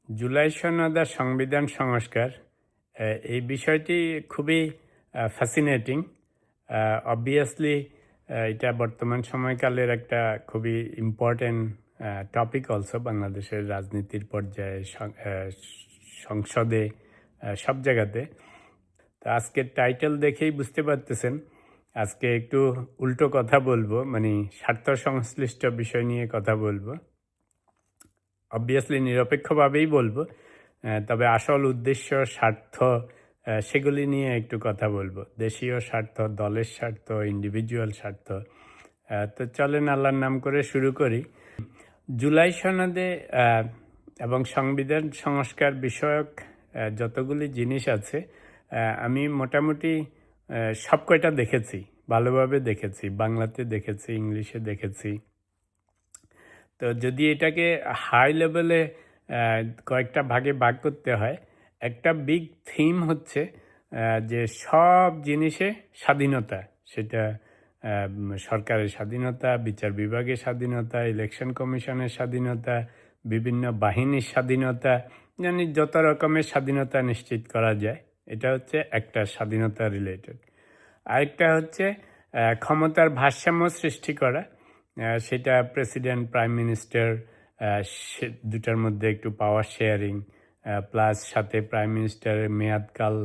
জুলাই সনদ আর সংবিধান সংস্কার এই বিষয়টি খুবই ফ্যাসিনেটিং। অবভিয়াসলি এটা বর্তমান সময়কালের একটা খুবই ইম্পর্টেন্ট টপিক অলসো বাংলাদেশের রাজনীতির পর্যায়ে সংসদে সব জায়গাতে। তো আজকের টাইটেল দেখেই বুঝতে পারতেছেন আজকে একটু উল্টো কথা বলবো, মানে স্বার্থ সংশ্লিষ্ট বিষয় নিয়ে কথা বলবো। অবভিয়াসলি নিরপেক্ষভাবেই বলবো, তবে আসল উদ্দেশ্য স্বার্থ সেগুলি নিয়ে একটু কথা বলবো। দেশীয় স্বার্থ, দলের স্বার্থ, ইন্ডিভিজুয়াল স্বার্থ। তো চলেন আল্লাহর নাম করে শুরু করি। জুলাই সনদে এবং সংবিধান সংস্কার বিষয়ক যতগুলি জিনিস আছে আমি মোটামুটি সব কয়টা দেখেছি, ভালোভাবে দেখেছি, বাংলাতে দেখেছি, ইংলিশে দেখেছি। তো যদি এটাকে হাই লেভেলে কয়েকটা ভাগে ভাগ করতে হয়, একটা বিগ থিম হচ্ছে যে সব জিনিসে স্বাধীনতা, সেটা সরকারের স্বাধীনতা, বিচার বিভাগের স্বাধীনতা, ইলেকশন কমিশনের স্বাধীনতা, বিভিন্ন বাহিনীর স্বাধীনতা, মানে যত রকমের স্বাধীনতা নিশ্চিত করা যায়, এটা হচ্ছে একটা স্বাধীনতা রিলেটেড। আরেকটা হচ্ছে ক্ষমতার ভারসাম্য সৃষ্টি করা, সেটা প্রেসিডেন্ট, প্রাইম মিনিস্টার দুটার মধ্যে একটু পাওয়ার শেয়ারিং, প্লাস সাথে প্রাইম মিনিস্টারের মেয়াদকাল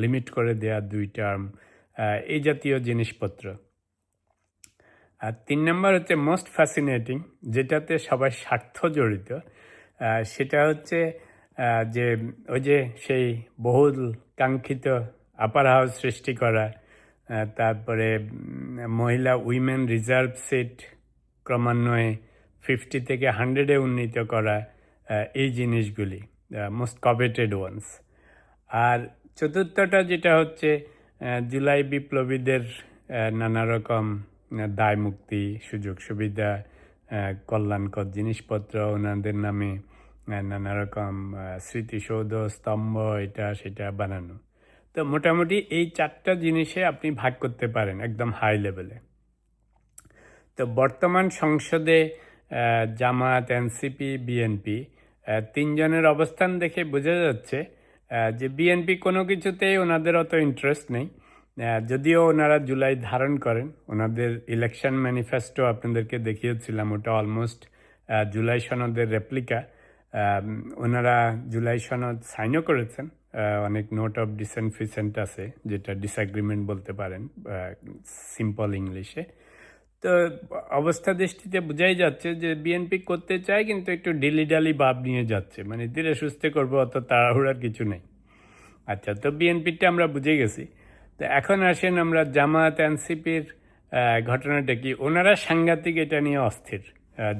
লিমিট করে দেয়া 2 টার্ম, এই জাতীয় জিনিসপত্র। আর 3 নম্বর হচ্ছে মোস্ট ফ্যাসিনেটিং, যেটাতে সবার স্বার্থ জড়িত, সেটা হচ্ছে যে ওই যে সেই বহুল কাঙ্ক্ষিত আপার হাউস সৃষ্টি করা, তারপরে মহিলা উইমেন রিজার্ভ সিট ক্রমান্বয়ে 50 থেকে 100-এ উন্নীত করা, এই জিনিসগুলি মোস্ট কভেটেড ওয়ান্স। আর চতুর্থটা যেটা হচ্ছে জুলাই বিপ্লবীদের নানা রকম দায় মুক্তি, সুযোগ সুবিধা, কল্যাণকর জিনিসপত্র ওনাদের নামে, নানা রকম স্মৃতিসৌধ, স্তম্ভ, এটা সেটা বানানো। তো মোটামুটি এই 4টা জিনিসে আপনি ভাগ করতে পারেন একদম হাই লেভেলে। তো বর্তমান সংসদে জামাত, এনসিপি, বিএনপি 3 জনের অবস্থান দেখে বোঝা যাচ্ছে যে বিএনপি কোনো কিছুতেই ওনাদের অত ইন্টারেস্ট নেই। যদিও ওনারা জুলাই ধারণ করেন, ওনাদের ইলেকশন ম্যানিফেস্টো আপনাদেরকে দেখিয়েছিলাম, ওটা অলমোস্ট জুলাই সনদের রেপ্লিকা। ওনারা জুলাই সনদ সাইনও করেছেন, অনেক নোট অফ ডিসেন্ট ফিসেন্ট আছে, যেটা ডিসএগ্রিমেন্ট বলতে পারেন সিম্পল ইংলিশে। তো অবস্থা দৃষ্টিতে বোঝাই যাচ্ছে যে বিএনপি করতে চায়, কিন্তু একটু ডিলিডালি ভাব নিয়ে যাচ্ছে, মানে ধীরে সুস্থে করবো, অত তাড়াহুড়ার কিছু নেই। আচ্ছা, তো বিএনপিটা আমরা বুঝে গেছি। তো এখন আসেন আমরা জামাত, এনসিপির ঘটনাটা কি। ওনারা সাংঘাতিক এটা নিয়ে অস্থির,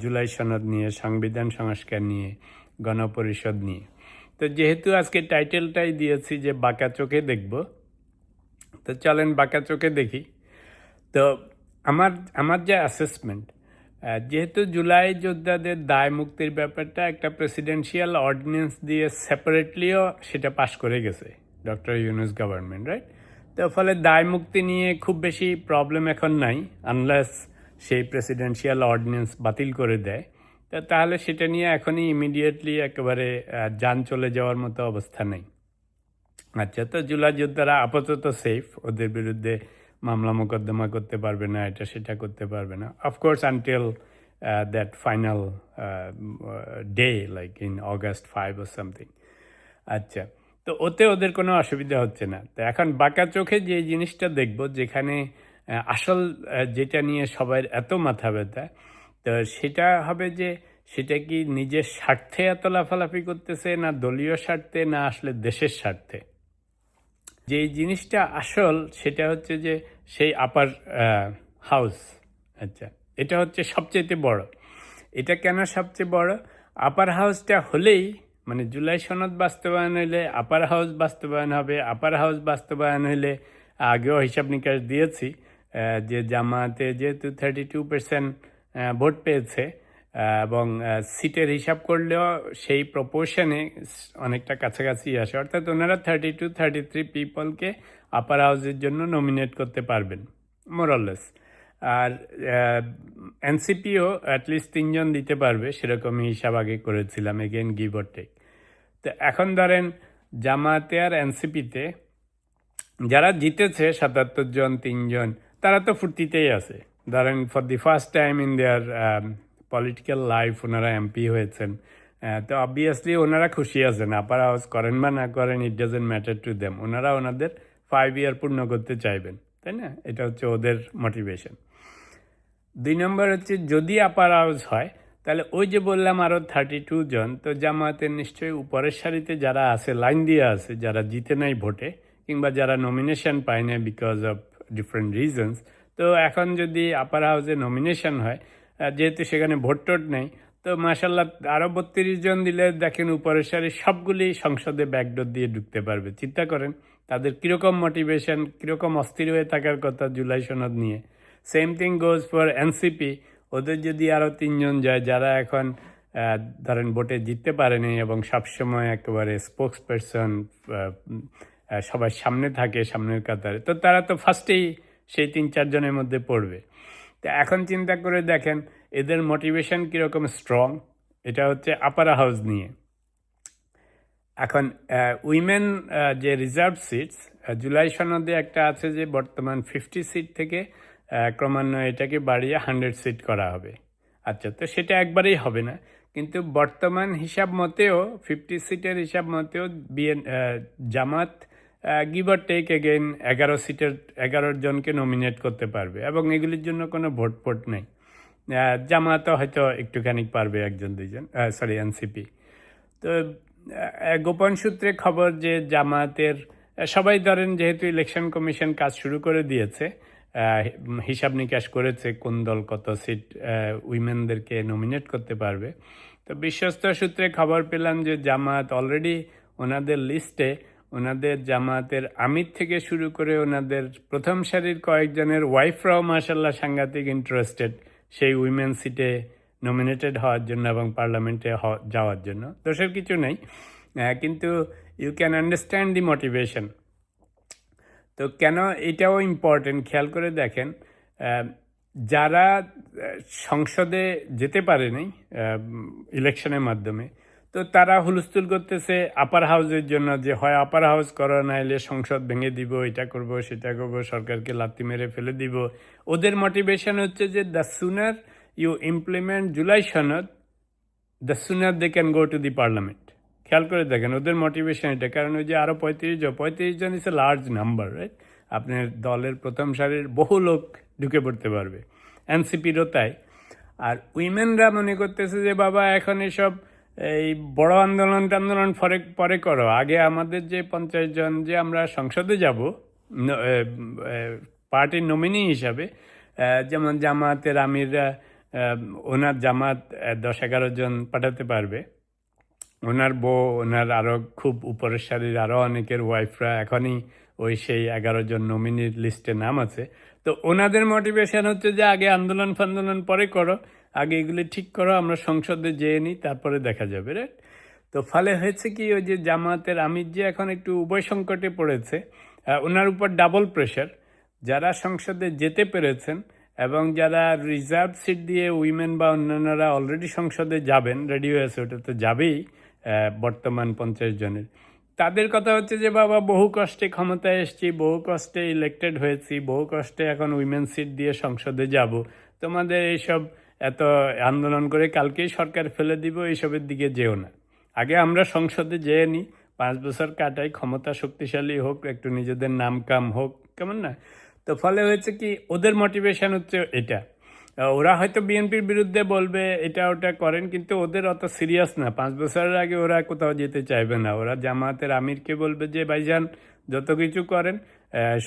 জুলাই সনদ নিয়ে, সংবিধান সংস্কার নিয়ে, গণপরিষদ নিয়ে। তো যেহেতু আজকে টাইটেলটাই দিয়েছি যে বাঁকা চোখে দেখব, তো চলেন বাঁকা চোখে দেখি। তো আমার যে অ্যাসেসমেন্ট, যেহেতু জুলাই যোদ্ধাদের দায় মুক্তির ব্যাপারটা একটা প্রেসিডেন্সিয়াল অর্ডিন্যান্স দিয়ে সেপারেটলিও সেটা পাশ করে গেছে ডক্টর ইউনূস গভর্নমেন্ট, রাইট? তো ফলে দায় মুক্তি নিয়ে খুব বেশি প্রবলেম এখন নাই, আনলেস সেই প্রেসিডেন্সিয়াল অর্ডিন্যান্স বাতিল করে দেয়। তো তাহলে সেটা নিয়ে এখনই ইমিডিয়েটলি একেবারে যান চলে যাওয়ার মতো অবস্থা নেই। আচ্ছা, তো জুলাই যোদ্ধারা আপাতত সেফ, ওদের বিরুদ্ধে মামলা মোকদ্দমা করতে পারবে না, এটা সেটা করতে পারবে না, of course until that final day, like in August 5 or something. আচ্ছা, তো ওতে ওদের কোনো অসুবিধা হচ্ছে না। তো এখন বাঁকা চোখে যে জিনিসটা দেখব, যেখানে আসল যেটা নিয়ে সবার এত মাথা ব্যথা, তো সেটা হবে যে সেটা কি নিজের স্বার্থে এত লাফালাফি করতেছে, না দলীয় স্বার্থে, না আসলে দেশের স্বার্থে। যে জিনিসটা আসল সেটা হচ্ছে যে সেই আপার হাউস। আচ্ছা, এটা হচ্ছে সবচেয়ে বড়। এটা কেন সবচেয়ে বড়? আপার হাউসটা হলেই, মানে জুলাই সনদ বাস্তবায়ন হইলে আপার হাউস বাস্তবায়ন হবে। আপার হাউস বাস্তবায়ন হইলে, আগেও হিসাব নিকাশ দিয়েছি যে জামাতে যেহেতু 32% ভোট পেয়েছে, এবং সিটের হিসাব করলেও সেই প্রপোর্শনে অনেকটা কাছাকাছি আসে, অর্থাৎ ওনারা 32-33 পিপলকে আপার হাউসের জন্য নমিনেট করতে পারবেন মোরলেস। আর এনসিপিও অ্যাটলিস্ট 3 জন দিতে পারবে, সেরকমই হিসাব আগে করেছিলাম, এগেন গিভ অর টেক। তো এখন ধরেন জামায়াতে আর এনসিপিতে যারা জিতেছে 77 জন, 3 জন, তারা তো ফুর্তিতেই আছে। ধরেন for the first time in their political life ওনারা এমপি হয়েছেন। তো অবভিয়াসলি ওনারা খুশি আছেন, আপার হাউস করেন বা না করেন, it doesn't matter to them. ওনারা ওনাদের 5 ইয়ার পূর্ণ করতে চাইবেন, তাই না? এটা হচ্ছে ওদের মোটিভেশন। 2 নম্বর হচ্ছে যদি আপার হাউস হয়, তাহলে ওই যে বললাম আরও 32 জন, তো জামায়াতের নিশ্চয়ই উপরের সারিতে যারা আছে, লাইন দিয়ে আছে, যারা জিতে নাই ভোটে কিংবা যারা নমিনেশন পায় না বিকজ অফ ডিফারেন্ট রিজনস, তো এখন যদি আপার হাউসে নমিনেশন হয়, যেহেতু সেখানে ভোট টোট নেই, তো মাসাল্লাহ আরও 32 জন দিলে দেখেন উপরের সারি সবগুলি সংসদে ব্যাকডোর দিয়ে ঢুকতে পারবে। চিন্তা করেন তাদের কীরকম মোটিভেশন, কীরকম অস্থির হয়ে থাকার কথা জুলাই সনদ নিয়ে। Same thing goes for NCP. ওদের যদি আরও 3 জন যায় যারা এখন ধরেন ভোটে জিততে পারেনি এবং সবসময় একেবারে স্পোক্স পারসন, সবার সামনে থাকে, সামনের কাতারে, তো তারা তো ফার্স্টেই সেই 3-4 জনের মধ্যে পড়বে। তো এখন চিন্তা করে দেখেন এদের মোটিভেশন কীরকম স্ট্রং। এটা হচ্ছে আপার হাউস নিয়ে। এখন উইমেন যে রিজার্ভ সিটস, জুলাই সনদে একটা আছে যে বর্তমান 50 সিট থেকে ক্রমান্বয়ে এটাকে বাড়িয়ে 100 সিট করা হবে। আচ্ছা, তো সেটা একবারেই হবে না, কিন্তু বর্তমান হিসাব মতেও 50 সিটের হিসাব মতেও জামাত গিভ অর টেক এগেইন 11 জনকে নমিনেট করতে পারবে এবং এগুলির জন্য কোনো ভোট নেই। জামাতও হয়তো একটুখানি পারবে, 1-2 জন, সরি এনসিপি। তো গোপন সূত্রে খবর যে জামায়াতের সবাই ধরেন যেহেতু ইলেকশন কমিশন কাজ শুরু করে দিয়েছে, হিসাব নিকাশ করেছে কোন দল কত সিট উইমেনদেরকে নমিনেট করতে পারবে, তো বিশ্বস্ত সূত্রে খবর পেলাম যে জামায়াত অলরেডি ওনাদের লিস্টে ওনাদের জামায়াতের আমির থেকে শুরু করে ওনাদের প্রথম সারির কয়েকজনের ওয়াইফরাও মাশাল্লাহ সাংঘাতিক ইন্টারেস্টেড সেই উইমেন সিটে নমিনেটেড হওয়ার জন্য এবং পার্লামেন্টে যাওয়ার জন্য। দোষের কিছু নেই, কিন্তু you can understand the motivation. তো কেন এটাও ইম্পর্টেন্ট খেয়াল করে দেখেন, যারা সংসদে যেতে পারেনি ইলেকশনের মাধ্যমে, তো তারা হুলস্থুল করতেছে আপার হাউসের জন্য যে হয় আপার হাউস করো, নাইলে সংসদ ভেঙে দিব, এটা করব সেটা করব, সরকারকে লাথি মেরে ফেলে দিব। ওদের মোটিভেশন হচ্ছে যে the sooner you implement July সনদ, the sooner they can go to the parliament. খেয়াল করে দেখেন ওদের মোটিভেশন এটা, কারণ ওই যে আরও 35 জন ইস এ লার্জ নাম্বার, রাইট? আপনার দলের প্রথম সারির বহু লোক ঢুকে পড়তে পারবে, এনসিপিরও তাই। আর উইমেনরা মনে করতেছে যে বাবা এখন এসব এই বড় আন্দোলন পরে করো, আগে আমাদের যে 50 জন যে আমরা সংসদে যাব পার্টির নমিনি হিসাবে, যেমন জামায়াতের আমিররা ওনার জামাত 10-11 জন পাঠাতে পারবে, ওনার বউ, ওনার আরও খুব উপরের সারির আরও অনেকের ওয়াইফরা এখনই ওই সেই 11 জন নমিনির লিস্টে নাম আছে। তো ওনাদের মোটিভেশন হচ্ছে যে আগে আন্দোলন পরে করো, আগে এগুলি ঠিক করো, আমরা সংসদে যেয়ে নিই, তারপরে দেখা যাবে, রাইট? তো ফলে হয়েছে কি, ওই যে জামায়াতের আমির যে এখন একটু উভয় সংকটে পড়েছে, ওনার উপর ডাবল প্রেশার। যারা সংসদে যেতে পেরেছেন এবং যারা রিজার্ভ সিট দিয়ে উইমেন বা অন্যান্যরা অলরেডি সংসদে যাবেন, রেডি হয়েছে, ওটা তো যাবেই বর্তমান 50 জনের, তাদের কথা হচ্ছে যে বাবা বহু কষ্টে ক্ষমতায় এসেছি, বহু কষ্টে ইলেক্টেড হয়েছি, বহু কষ্টে এখন উইমেন সিট দিয়ে সংসদে যাব, তোমাদের এইসব এত আন্দোলন করে কালকেই সরকার ফেলে দিব, এইসবের দিকে যেও না, আগে আমরা সংসদে যেয়ে নিই, 5 বছর কাটাই, ক্ষমতা শক্তিশালী হোক, একটু নিজেদের নাম কাম হোক, কেমন না? তো ফলে হয়েছে কি, ওদের মোটিভেশন হচ্ছে এটা। ওরা হয়তো বিএনপির বিরুদ্ধে বলবে এটা ওটা করেন, কিন্তু ওদের অত সিরিয়াস না, 5 বছরের আগে ওরা কোথাও যেতে চাইবে না। ওরা জামায়াতের আমিরকে বলবে যে ভাইজান যত কিছু করেন,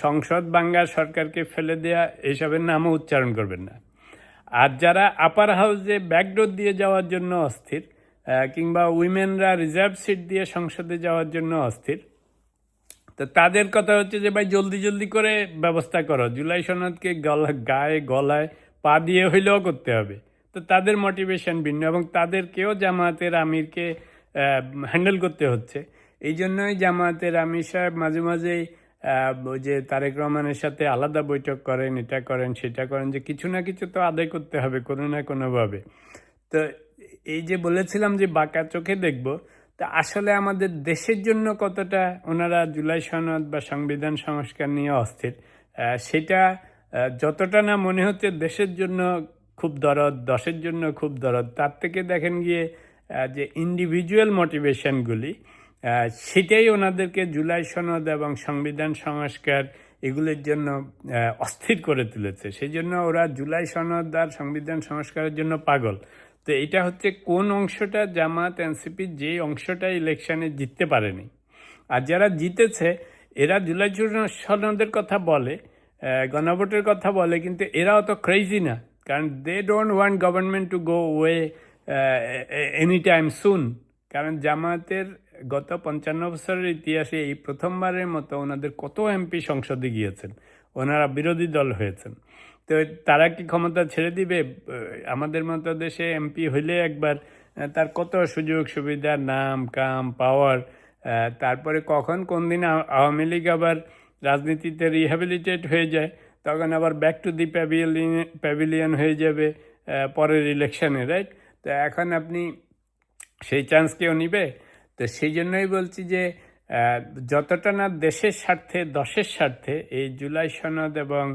সংসদ ভাঙ্গা, সরকারকে ফেলে দেয়া, এইসবের নামও উচ্চারণ করবেন না। আর যারা আপার হাউসে ব্যাকডোর দিয়ে যাওয়ার জন্য অস্থির, কিংবা উইমেনরা রিজার্ভ সিট দিয়ে সংসদে যাওয়ার জন্য অস্থির, তো তাদের কথা হচ্ছে যে ভাই জলদি করে ব্যবস্থা করো, জুলাই সনদকে গায়ে গলায় পা দিয়ে হইলেও করতে হবে। তো তাদের মোটিভেশন ভিন্ন এবং তাদেরকেও জামায়াতের আমিরকে হ্যান্ডেল করতে হচ্ছে। এই জন্যই জামায়াতের আমির সাহেব মাঝে মাঝেই ওই যে তারেক রহমানের সাথে আলাদা বৈঠক করেন, এটা করেন সেটা করেন, যে কিছু না কিছু তো আদায় করতে হবে কোনো না কোনোভাবে। তো এই যে বলেছিলাম যে বাঁকা চোখে দেখব, তা আসলে আমাদের দেশের জন্য কতটা ওনারা জুলাই সনদ বা সংবিধান সংস্কার নিয়ে অস্থির, সেটা যতটা না মনে হচ্ছে দেশের জন্য খুব দরদ, দশের জন্য খুব দরদ, তার থেকে দেখেন গিয়ে যে ইন্ডিভিজুয়াল মোটিভেশনগুলি, সেটাই ওনাদেরকে জুলাই সনদ এবং সংবিধান সংস্কার এগুলোর জন্য অস্থির করে তুলেছে। সেই জন্য ওরা জুলাই সনদ আর সংবিধান সংস্কারের জন্য পাগল। তো এটা হচ্ছে কোন অংশটা জামাত এনসিপি যে অংশটা ইলেকশনে জিততে পারেনি, আর যারা জিতেছে এরা জুলাই সনদের কথা বলে, গণভোটের কথা বলে, কিন্তু এরা অত ক্রেজি না, কারণ they don't want government to go way any time soon. কারণ জামাতের গত 55 বছরের ইতিহাসে এই প্রথমবারের মতো ওনাদের কত এমপি সংসদে গিয়েছেন, ওনারা বিরোধী দল হয়েছেন। তো তারা কি ক্ষমতা ছেড়ে দিবে? আমাদের মতো দেশে এমপি হইলে একবার তার কত সুযোগ সুবিধা, নাম কাম পাওয়ার, তারপরে কখন কোন দিন আওয়ামী লীগ আবার রাজনীতিতে রিহ্যাবিলিটেট হয়ে যায়, তখন আবার ব্যাক টু দি প্যাভিলিয়ন হয়ে যাবে পরের ইলেকশনে, রাইট? তো এখন আপনি সেই চান্স কেউ নিবে? তো সেই জন্যই বলছি যে যতটা না দেশের স্বার্থে, দশের স্বার্থে এই জুলাই সনদ এবং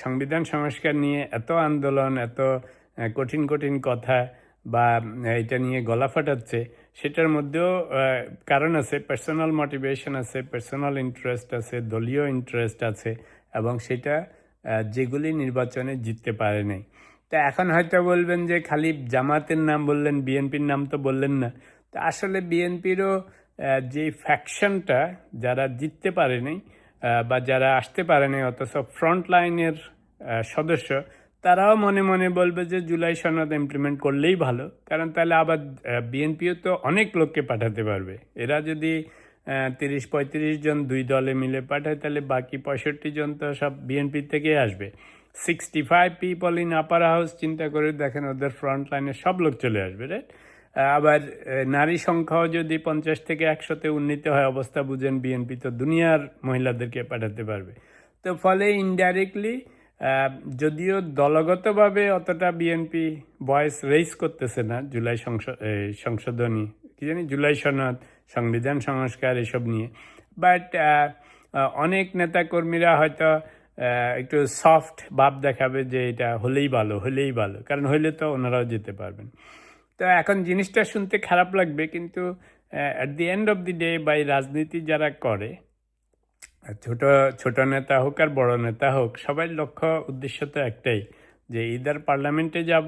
সংবিধান সংস্কার নিয়ে এত আন্দোলন, এত কঠিন কঠিন কথা বা এটা নিয়ে গলা ফাটাচ্ছে, সেটার মধ্যেও কারণ আছে, পার্সোনাল মোটিভেশন আছে, পার্সোনাল ইন্টারেস্ট আছে, দলীয় ইন্টারেস্ট আছে, এবং সেটা যেগুলি নির্বাচনে জিততে পারে নাই। তা এখন হয়তো বলবেন যে খালি জামাতের নাম বললেন, বিএনপির নাম তো বললেন না। তো আসলে বিএনপিরও যে ফ্যাকশনটা যারা জিততে পারেনি বা যারা আসতে পারেনি অথচ ফ্রন্ট লাইনের সদস্য, তারাও মনে মনে বলবে যে জুলাই সনদ ইমপ্লিমেন্ট করলেই ভালো, কারণ তাহলে আবার বিএনপিও তো অনেক লোককে পাঠাতে পারবে। এরা যদি 30-35 জন দুই দলে মিলে পাঠায়, তাহলে বাকি 65 জন তো সব বিএনপি থেকে আসবে। 65 পিপল ইন আপার হাউস, চিন্তা করে দেখেন, ওদের ফ্রন্ট লাইনে সব লোক চলে আসবে, রাইট? আবার নারী সংখ্যাও যদি 50 থেকে 100-তে উন্নীত হয়, অবস্থা বুঝেন, বিএনপি তো দুনিয়ার মহিলাদেরকে পাঠাতে পারবে। তো ফলে ইনডাইরেক্টলি, যদিও দলগতভাবে অতটা বিএনপি ভয়েস রেইজ করতেছে না জুলাই সংশোধনী, কি জানি জুলাই সনদ, সংবিধান সংস্কার এসব নিয়ে, বাট অনেক নেতাকর্মীরা হয়তো একটু সফট ভাব দেখাবে যে এটা হলেই ভালো, হলেই ভালো, কারণ হইলে তো ওনারাও যেতে পারবেন। তো এখন জিনিসটা শুনতে খারাপ লাগবে, কিন্তু at the end of the day by রাজনীতি যারা করে, ছোট ছোট নেতা হোক আর বড় নেতা হোক, সবাই লক্ষ্য উদ্দেশ্য তো একটাই, যে ইদার পার্লামেন্টে যাব,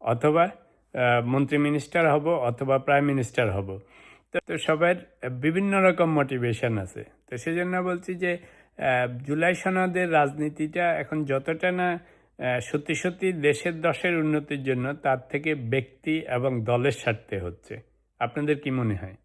অথবা মন্ত্রী মিনিস্টার হব, অথবা প্রাইম মিনিস্টার হব। তো সবার বিভিন্ন রকম মোটিভেশন আছে। তো সেজন্য বলছি যে জুলাই সনদের রাজনীতিটা এখন যতটা না সত্যি সত্যি দেশের দশের উন্নতির জন্য, তার থেকে ব্যক্তি এবং দলের স্বার্থে হচ্ছে। আপনাদের কি মনে হয়?